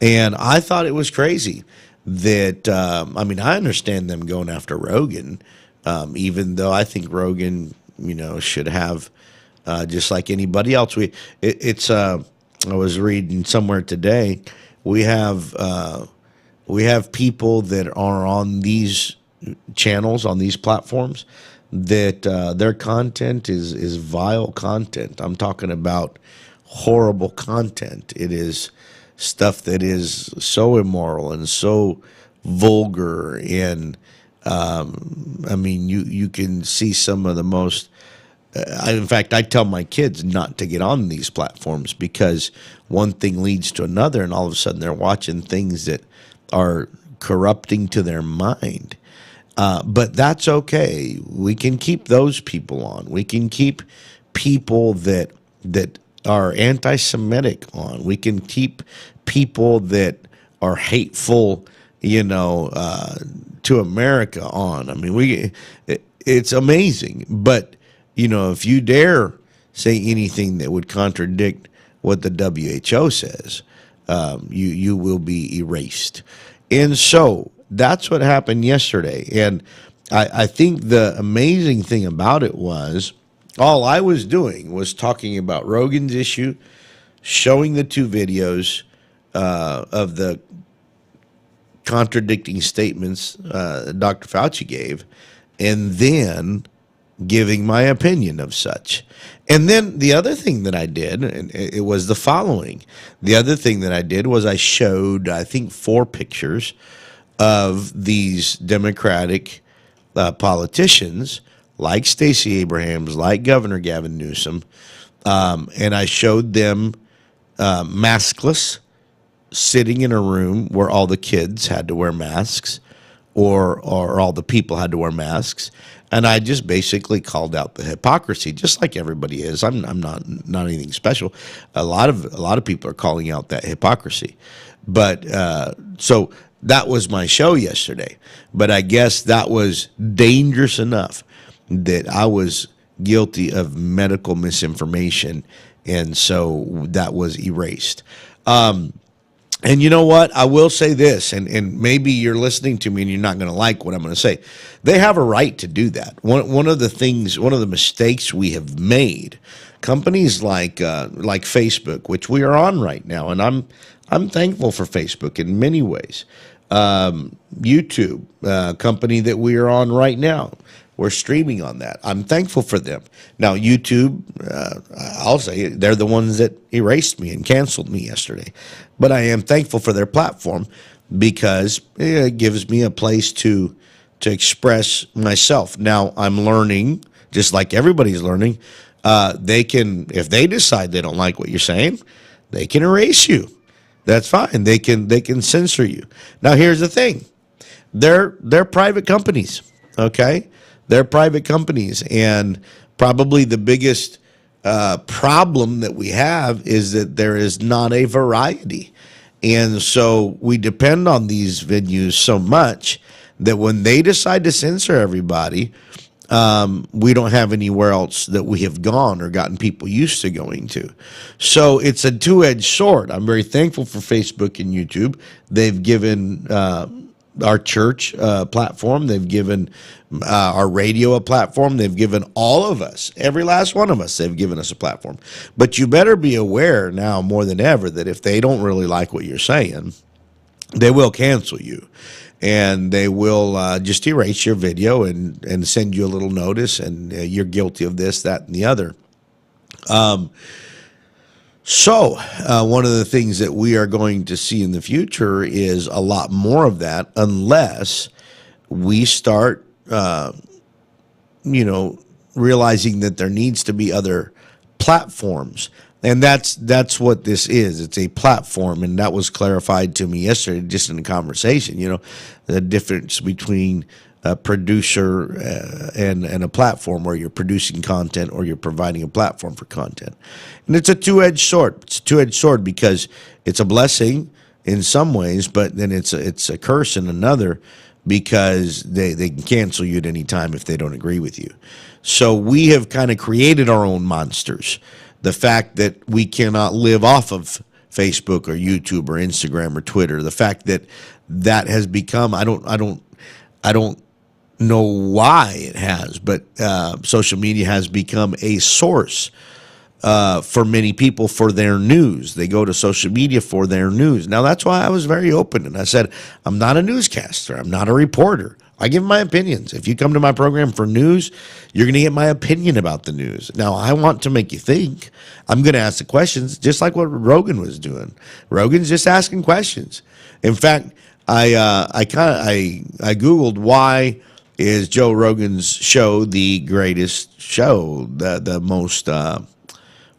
Speaker 4: And I thought it was crazy that, I mean, I understand them going after Rogan. Even though I think Rogan, you know, should have, just like anybody else. I was reading somewhere today, we have people that are on these channels, on these platforms, that their content is vile content. I'm talking about horrible content. It is stuff that is so immoral and so vulgar and I mean, you can see some of the most. In fact, I tell my kids not to get on these platforms because one thing leads to another, and all of a sudden they're watching things that are corrupting to their mind. But that's okay. We can keep those people on. We can keep people that are anti-Semitic on. We can keep people that are hateful, you know, to America on. I mean, it's amazing. But, you know, if you dare say anything that would contradict what the WHO says, you will be erased. And so that's what happened yesterday. And I think the amazing thing about it was all I was doing was talking about Rogan's issue, showing the two videos of the contradicting statements Dr. Fauci gave, and then giving my opinion of such. And then the other thing that I did, and it was the following. The other thing that I did was I showed, I think, 4 pictures of these Democratic politicians like Stacey Abrams, like Governor Gavin Newsom, and I showed them maskless, sitting in a room where all the kids had to wear masks, or all the people had to wear masks, and I just basically called out the hypocrisy, just like everybody is. I'm not anything special. A lot of people are calling out that hypocrisy, but so that was my show yesterday. But I guess that was dangerous enough that I was guilty of medical misinformation, and so that was erased. And you know what? I will say this, and maybe you're listening to me and you're not going to like what I'm going to say. They have a right to do that. One of the mistakes we have made, companies like Facebook, which we are on right now, and I'm thankful for Facebook in many ways. YouTube, company that we are on right now. We're streaming on that. I'm thankful for them. Now, YouTube, I'll say they're the ones that erased me and canceled me yesterday. But I am thankful for their platform because it gives me a place to express myself. Now, I'm learning, just like everybody's learning, they can, if they decide they don't like what you're saying, they can erase you. That's fine. They can censor you. Now, here's the thing. They're private companies, okay? They're private companies, and probably the biggest problem that we have is that there is not a variety. And so we depend on these venues so much that when they decide to censor everybody, we don't have anywhere else that we have gone or gotten people used to going to. So it's a two-edged sword. I'm very thankful for Facebook and YouTube. They've given our church platform. They've given our radio a platform. They've given all of us, every last one of us, they've given us a platform. But you better be aware now more than ever that if they don't really like what you're saying, they will cancel you. And they will just erase your video and send you a little notice, and you're guilty of this, that, and the other. So one of the things that we are going to see in the future is a lot more of that, unless we start, realizing that there needs to be other platforms. And that's what this is. It's a platform, and that was clarified to me yesterday just in a conversation, the difference between a producer and a platform where you're producing content or you're providing a platform for content. And it's a two-edged sword. It's a two-edged sword because it's a blessing in some ways, but then it's a curse in another because they can cancel you at any time if they don't agree with you. So we have kind of created our own monsters. The fact that we cannot live off of Facebook or YouTube or Instagram or Twitter, the fact that has become, I don't know why it has, but social media has become a source for many people for their news. They go to social media for their news. Now, that's why I was very open, and I said, I'm not a newscaster. I'm not a reporter. I give my opinions. If you come to my program for news, you're going to get my opinion about the news. Now, I want to make you think. I'm going to ask the questions, just like what Rogan was doing. Rogan's just asking questions. In fact, I Googled why is Joe Rogan's show the greatest show, the most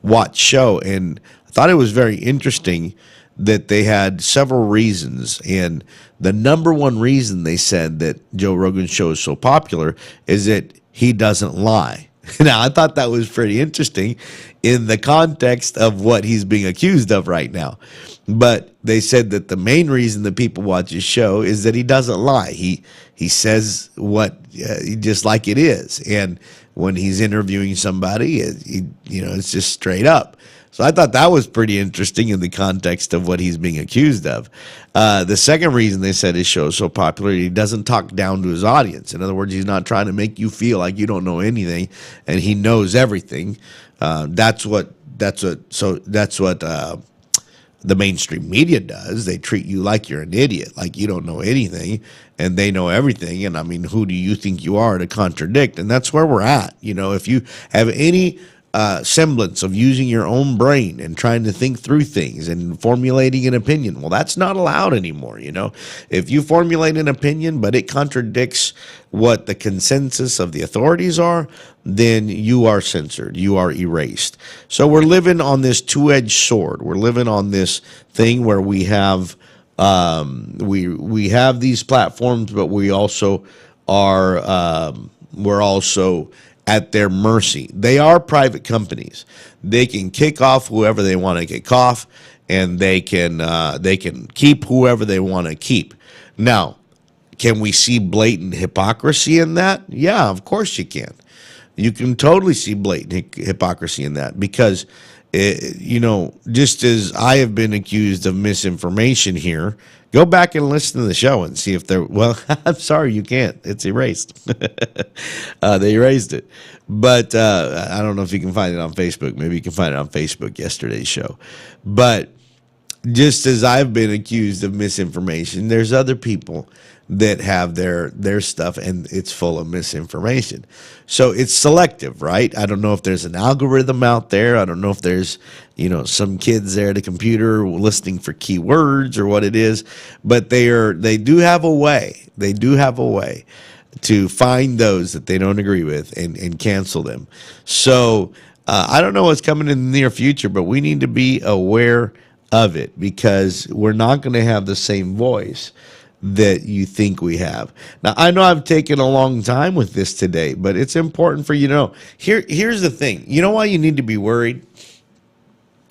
Speaker 4: watched show, and I thought it was very interesting that they had several reasons, and the number one reason they said that Joe Rogan's show is so popular is that he doesn't lie. Now, I thought that was pretty interesting in the context of what he's being accused of right now. But they said that the main reason that people watch his show is that he doesn't lie. He says what just like it is, and when he's interviewing somebody, it's just straight up. So I thought that was pretty interesting in the context of what he's being accused of. The second reason they said his show is so popular, he doesn't talk down to his audience. In other words, he's not trying to make you feel like you don't know anything, and he knows everything. That's what the mainstream media does. They treat you like you're an idiot, like you don't know anything, and they know everything. And I mean, who do you think you are to contradict? And that's where we're at. If you have any semblance of using your own brain and trying to think through things and formulating an opinion. Well, that's not allowed anymore. If you formulate an opinion, but it contradicts what the consensus of the authorities are, then you are censored. You are erased. So we're living on this two-edged sword. We're living on this thing where we have we have these platforms, but we also are we're also at their mercy. They are private companies. They can kick off whoever they want to kick off, and they can keep whoever they want to keep. Now, can we see blatant hypocrisy in that? Yeah, of course you can. You can totally see blatant hypocrisy in that because, just as I have been accused of misinformation here, go back and listen to the show and see if they're, well, I'm sorry, you can't. It's erased. They erased it. But I don't know if you can find it on Facebook. Maybe you can find it on Facebook, yesterday's show. But just as I've been accused of misinformation, there's other people that have their stuff and it's full of misinformation. So it's selective, right? I don't know if there's an algorithm out there. I don't know if there's, some kids there at a computer listening for keywords or what it is, but they do have a way. They do have a way to find those that they don't agree with and cancel them. So I don't know what's coming in the near future, but we need to be aware of it because we're not going to have the same voice that you think we have. Now, I know I've taken a long time with this today, but it's important for you to know. Here's the thing. You know why you need to be worried?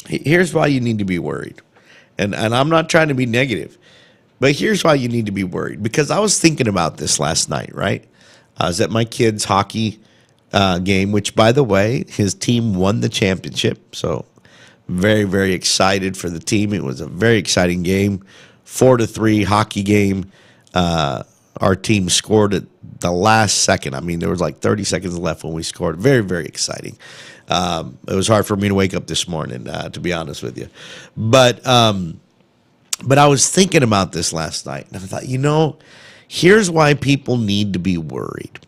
Speaker 4: Here's why you need to be worried. And I'm not trying to be negative, but here's why you need to be worried. Because I was thinking about this last night, right? I was at my kid's hockey game, which, by the way, his team won the championship. So very, very excited for the team. It was a very exciting game. 4-3 hockey game. Our team scored at the last second. I mean, there was like 30 seconds left when we scored. Very, very exciting. It was hard for me to wake up this morning, to be honest with you. But I was thinking about this last night, and I thought, here's why people need to be worried.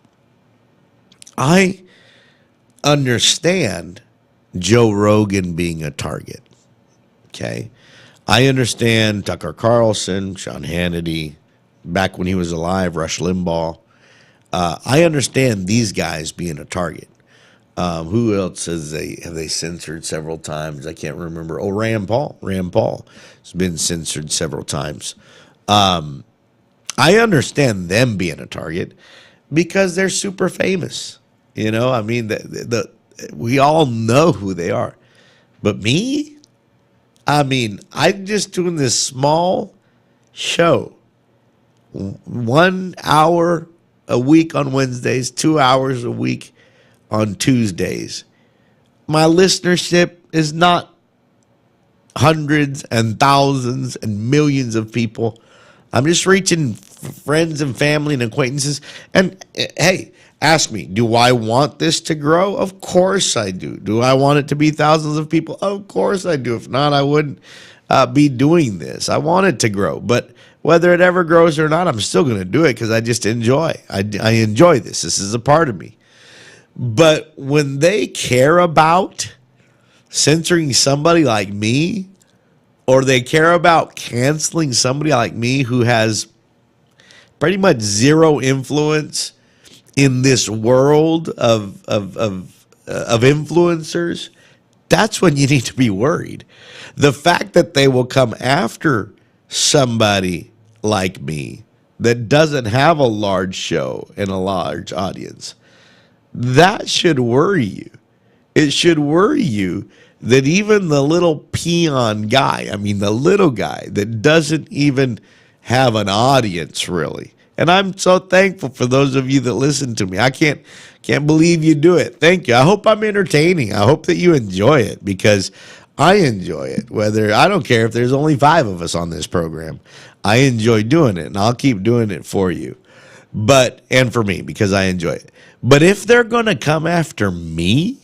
Speaker 4: I understand Joe Rogan being a target, okay? I understand Tucker Carlson, Sean Hannity, back when he was alive, Rush Limbaugh. I understand these guys being a target. Who else have they censored several times? I can't remember. Oh, Rand Paul. Rand Paul has been censored several times. I understand them being a target because they're super famous. I mean, we all know who they are. But me? I mean, I'm just doing this small show. 1 hour a week on Wednesdays, 2 hours a week on Tuesdays. My listenership is not hundreds and thousands and millions of people. I'm just reaching friends and family and acquaintances. And hey, ask me, do I want this to grow? Of course I do. Do I want it to be thousands of people? Of course I do. If not, I wouldn't be doing this. I want it to grow. But whether it ever grows or not, I'm still going to do it because I just enjoy. I enjoy this. This is a part of me. But when they care about censoring somebody like me, or they care about canceling somebody like me who has pretty much zero influence in this world of influencers, that's when you need to be worried. The fact that they will come after somebody like me that doesn't have a large show and a large audience, that should worry you. It should worry you that even the little peon guy, the little guy that doesn't even have an audience really. And I'm so thankful for those of you that listen to me. I can't believe you do it. Thank you. I hope I'm entertaining. I hope that you enjoy it because I enjoy it. I don't care if there's only 5 of us on this program. I enjoy doing it, and I'll keep doing it for you. And for me, because I enjoy it. But if they're going to come after me,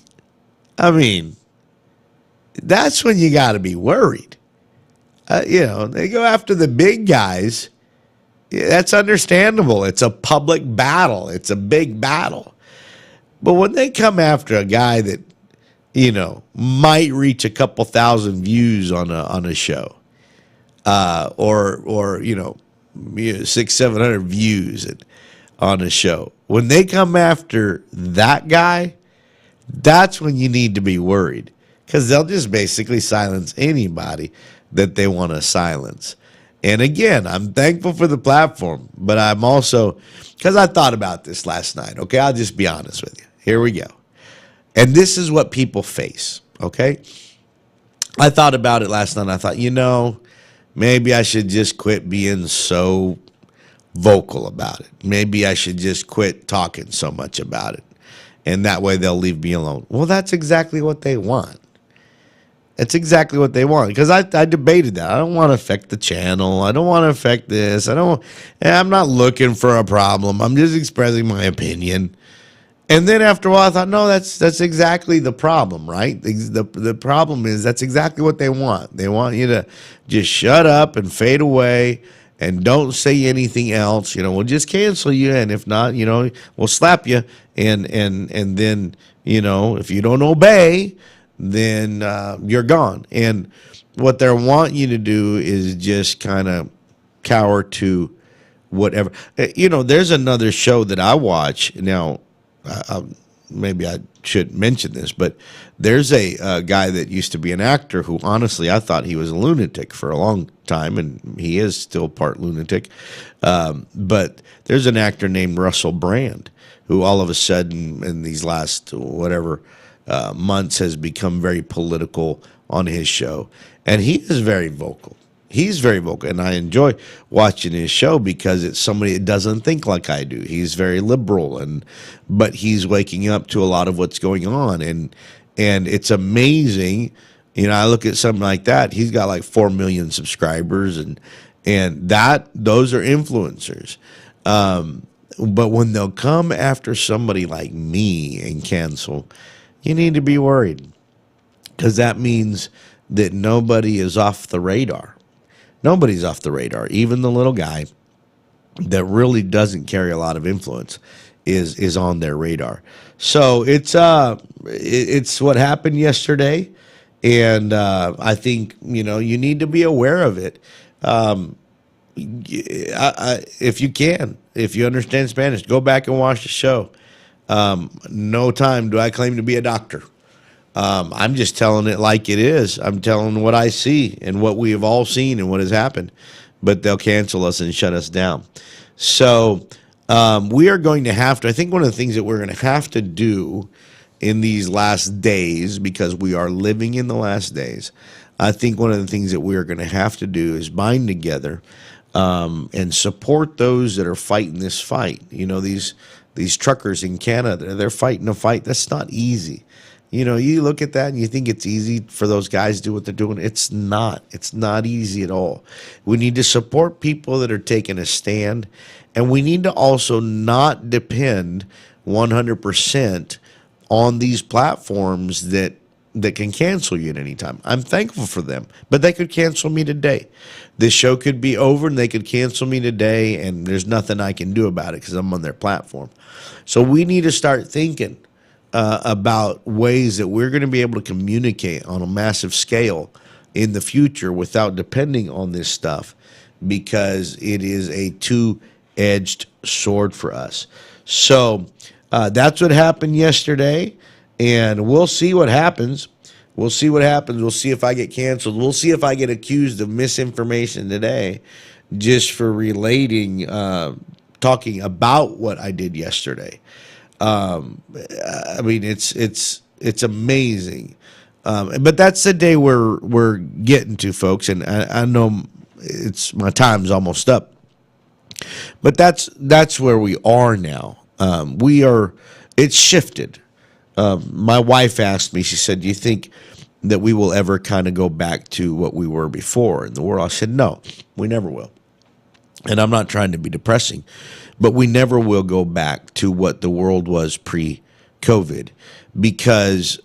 Speaker 4: that's when you got to be worried. They go after the big guys. That's understandable. It's a public battle. It's a big battle. But when they come after a guy that might reach a couple thousand views on a show, or 600-700 views on a show. When they come after that guy, that's when you need to be worried, because they'll just basically silence anybody that they want to silence. And again, I'm thankful for the platform, but I'm also, because I thought about this last night. Okay, I'll just be honest with you. Here we go. And this is what people face, okay? I thought about it last night. I thought, maybe I should just quit being so vocal about it. Maybe I should just quit talking so much about it. And that way they'll leave me alone. Well, that's exactly what they want. That's exactly what they want. Because I debated that. I don't want to affect the channel. I don't want to affect this. I'm not looking for a problem. I'm just expressing my opinion. And then after a while, I thought, no, that's exactly the problem, right? The problem is that's exactly what they want. They want you to just shut up and fade away and don't say anything else. We'll just cancel you, and if not, we'll slap you. And then, if you don't obey, then you're gone. And what they want you to do is just kind of cower to whatever. There's another show that I watch now. Maybe I should mention this, but there's a guy that used to be an actor who, honestly, I thought he was a lunatic for a long time, and he is still part lunatic. But there's an actor named Russell Brand who all of a sudden in these last months has become very political on his show, and he is very vocal. He's very vocal, and I enjoy watching his show because it's somebody that doesn't think like I do. He's very liberal, but he's waking up to a lot of what's going on, and it's amazing. I look at something like that. He's got like 4 million subscribers, and those are influencers. But when they'll come after somebody like me and cancel, you need to be worried, because that means that nobody is off the radar. Nobody's off the radar. Even the little guy that really doesn't carry a lot of influence is on their radar. So it's what happened yesterday, and I think you need to be aware of it. If you understand Spanish, go back and watch the show. No time do I claim to be a doctor. I'm just telling it like it is. I'm telling what I see and what we have all seen and what has happened. But they'll cancel us and shut us down. So we are going to have to, I think one of the things that we're going to have to do in these last days, because we are living in the last days, I think one of the things that we are going to have to do is bind together and support those that are fighting this fight. These truckers in Canada, they're fighting a fight. That's not easy. You look at that and you think it's easy for those guys to do what they're doing. It's not. It's not easy at all. We need to support people that are taking a stand, and we need to also not depend 100% on these platforms that can cancel you at any time. I'm thankful for them, but they could cancel me today. This show could be over and they could cancel me today, and there's nothing I can do about it because I'm on their platform. So we need to start thinking about ways that we're going to be able to communicate on a massive scale in the future without depending on this stuff, because it is a two-edged sword for us. So that's what happened yesterday, and we'll see what happens. We'll see what happens. We'll see if I get canceled. We'll see if I get accused of misinformation today just for relating, talking about what I did yesterday. I mean, it's amazing. But that's the day we're getting to, folks. And I know my time's almost up, but that's where we are now. It's shifted. My wife asked me, she said, do you think that we will ever kind of go back to what we were before in the world? I said, no, we never will. And I'm not trying to be depressing, but we never will go back to what the world was pre-COVID, because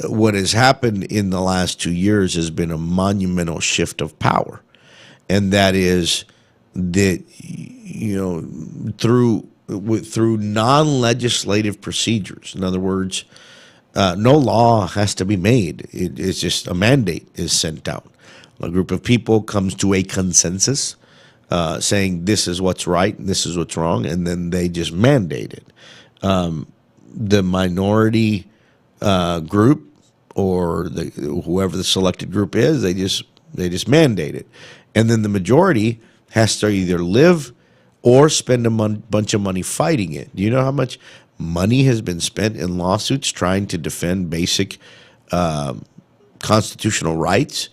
Speaker 4: what has happened in the last 2 years has been a monumental shift of power. And that is that, through non-legislative procedures, in other words, no law has to be made. It's just a mandate is sent out. A group of people comes to a consensus saying this is what's right and this is what's wrong, and then they just mandate it. The minority group or whoever the selected group is, they just mandate it, and then the majority has to either live or spend a bunch of money fighting it. Do you know how much money has been spent in lawsuits trying to defend basic constitutional rights?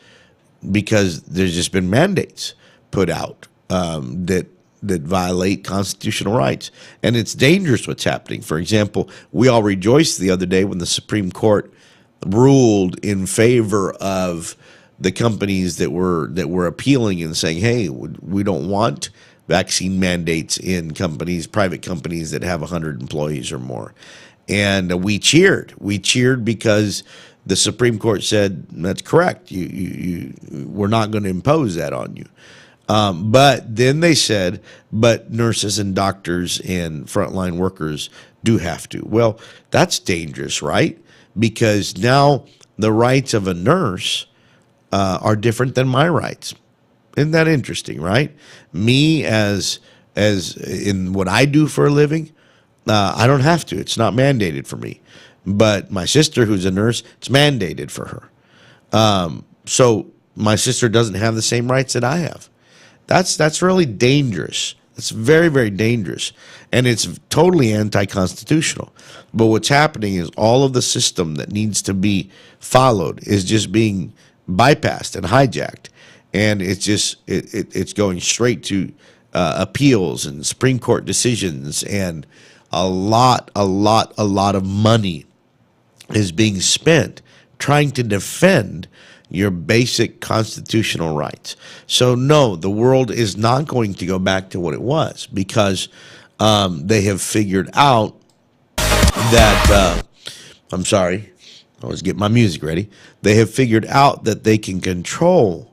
Speaker 4: Because there's just been mandates put out that violate constitutional rights. And it's dangerous what's happening. For example, we all rejoiced the other day when the Supreme Court ruled in favor of the companies that were appealing and saying, hey, we don't want vaccine mandates in companies, private companies that have 100 employees or more. And we cheered. We cheered because the Supreme Court said, that's correct. We're not going to impose that on you. But then they said, but nurses and doctors and frontline workers do have to. Well, that's dangerous, right? Because now the rights of a nurse are different than my rights. Isn't that interesting, right? Me as in what I do for a living, I don't have to. It's not mandated for me. But my sister, who's a nurse, it's mandated for her. So my sister doesn't have the same rights that I have. That's really dangerous. It's very, very dangerous. And it's totally anti-constitutional. But what's happening is all of the system that needs to be followed is just being bypassed and hijacked. And it's just it's going straight to appeals and Supreme Court decisions, and a lot of money is being spent trying to defend your basic constitutional rights. So no, the world is not going to go back to what it was, because they have figured out that I'm sorry, I was getting my music ready. They have figured out that they can control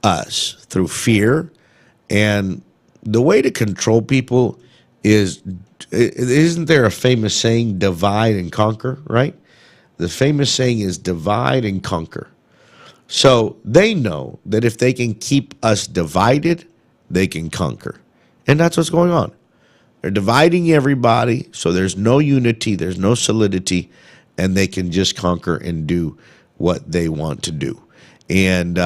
Speaker 4: us through fear, and the way to control people is, isn't there a famous saying, divide and conquer, right? The famous saying is divide and conquer. So they know that if they can keep us divided, they can conquer. And that's what's going on. They're dividing everybody, so there's no unity, there's no solidity, and they can just conquer and do what they want to do. And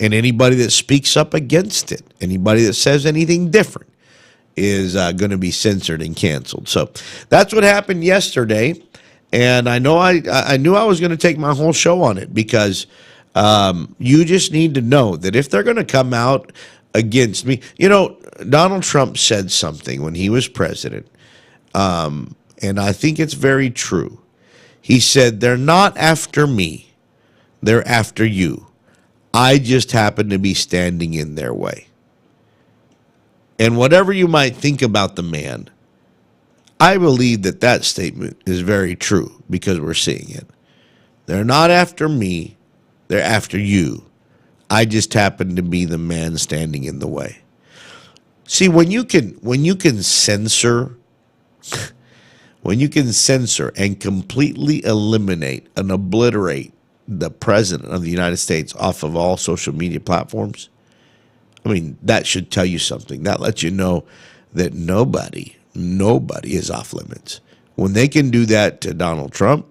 Speaker 4: anybody that speaks up against it, anybody that says anything different, is going to be censored and canceled. So that's what happened yesterday. And I know I knew I was going to take my whole show on it, because you just need to know that if they're going to come out against me, Donald Trump said something when he was president, and I think it's very true. He said, they're not after me, they're after you. I just happen to be standing in their way. And whatever you might think about the man, I believe that statement is very true, because we're seeing it. They're not after me, they're after you. I just happen to be the man standing in the way. See, when you can censor, when you can censor and completely eliminate and obliterate the president of the United States off of all social media platforms, I mean, that should tell you something. That lets you know that nobody is off limits. When they can do that to Donald Trump,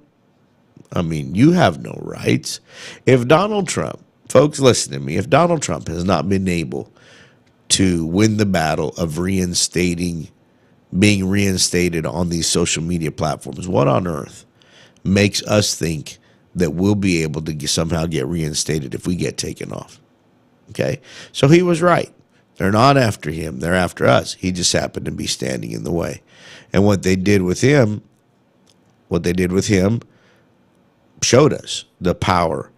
Speaker 4: I mean, you have no rights. If Donald Trump, folks, listen to me, if Donald Trump has not been able to win the battle of being reinstated on these social media platforms, what on earth makes us think that we'll be able to somehow get reinstated if we get taken off? Okay? So he was right. They're not after him. They're after us. He just happened to be standing in the way. And what they did with him showed us the power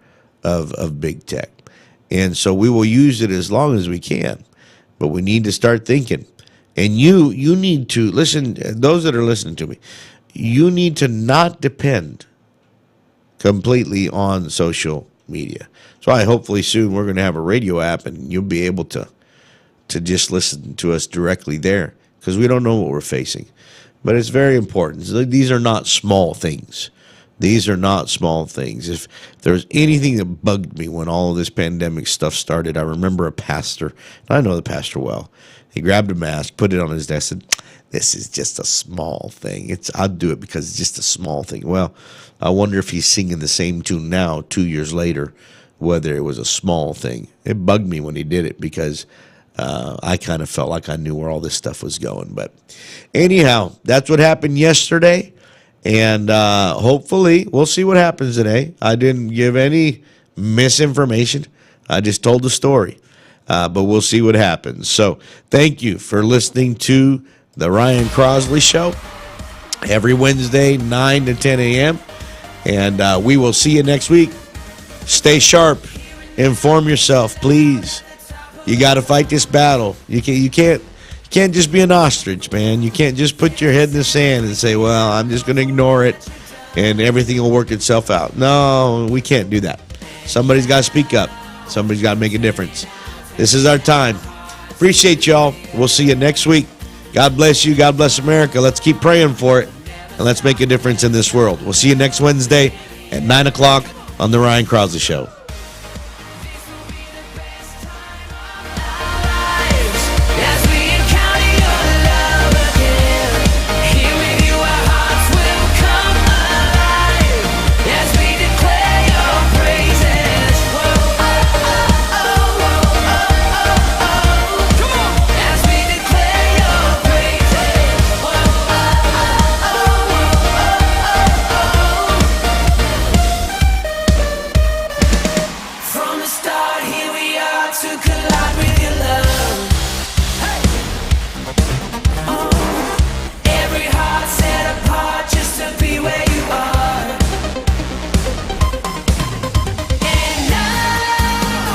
Speaker 4: of big tech. And so we will use it as long as we can. But we need to start thinking. And you need to listen, those that are listening to me, you need to not depend completely on social media. So hopefully soon we're going to have a radio app, and you'll be able to just listen to us directly there, because we don't know what we're facing. But it's very important. These are not small things. These are not small things. If there's anything that bugged me when all of this pandemic stuff started, I remember a pastor, and I know the pastor well. He grabbed a mask, put it on his desk, and said, "This is just a small thing. I'll do it because it's just a small thing." Well, I wonder if he's singing the same tune now, 2 years later, whether it was a small thing. It bugged me when he did it because I kind of felt like I knew where all this stuff was going. But anyhow, that's what happened yesterday. And hopefully we'll see what happens today. I didn't give any misinformation. I just told the story. But we'll see what happens. So thank you for listening to the Ryan Crossley Show every Wednesday, 9 to 10 a.m. And we will see you next week. Stay sharp. Inform yourself, please. You got to fight this battle. You can't just be an ostrich, man. You can't just put your head in the sand and say, well, I'm just going to ignore it and everything will work itself out. No, we can't do that. Somebody's got to speak up. Somebody's got to make a difference. This is our time. Appreciate y'all. We'll see you next week. God bless you. God bless America. Let's keep praying for it, and let's make a difference in this world. We'll see you next Wednesday at 9 o'clock on The Ryan Crossley Show.